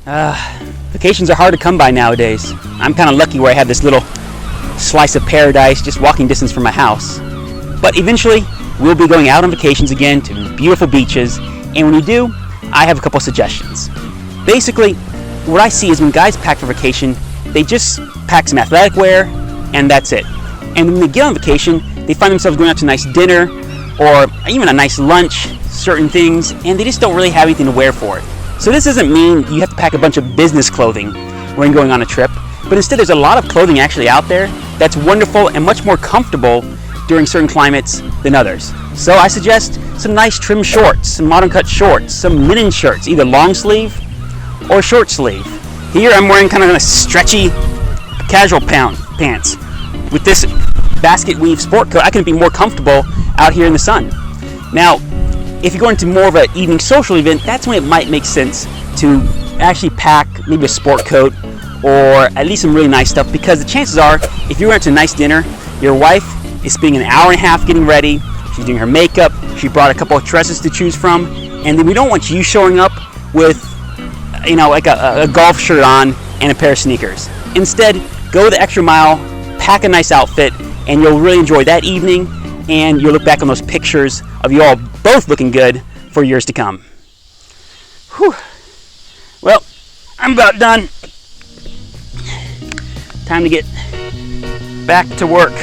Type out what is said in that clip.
Vacations are hard to come by nowadays. I'm kind of lucky where I have this little slice of paradise just walking distance from my house. But eventually, we'll be going out on vacations again to beautiful beaches, and when you do, I have a couple suggestions. Basically, what I see is when guys pack for vacation, they just pack some athletic wear, and that's it. And when they get on vacation, they find themselves going out to a nice dinner, or even a nice lunch, certain things, and they just don't really have anything to wear for it. So this doesn't mean you have to pack a bunch of business clothing when going on a trip, but instead there's a lot of clothing actually out there that's wonderful and much more comfortable during certain climates than others. So I suggest some nice trim shorts, some modern cut shorts, some linen shirts, either long sleeve or short sleeve. Here I'm wearing kind of a stretchy casual pants. With this basket weave sport coat, I can be more comfortable out here in the sun. Now, if you're going to more of an evening social event, that's when it might make sense to actually pack maybe a sport coat or at least some really nice stuff, because the chances are, if you're going to a nice dinner, your wife is spending an hour and a half getting ready, she's doing her makeup, she brought a couple of dresses to choose from, and then we don't want you showing up with, like a golf shirt on and a pair of sneakers. Instead, go the extra mile, pack a nice outfit, and you'll really enjoy that evening, and you'll look back on those pictures of you all both looking good for years to come. Whew. Well, I'm about done. Time to get back to work.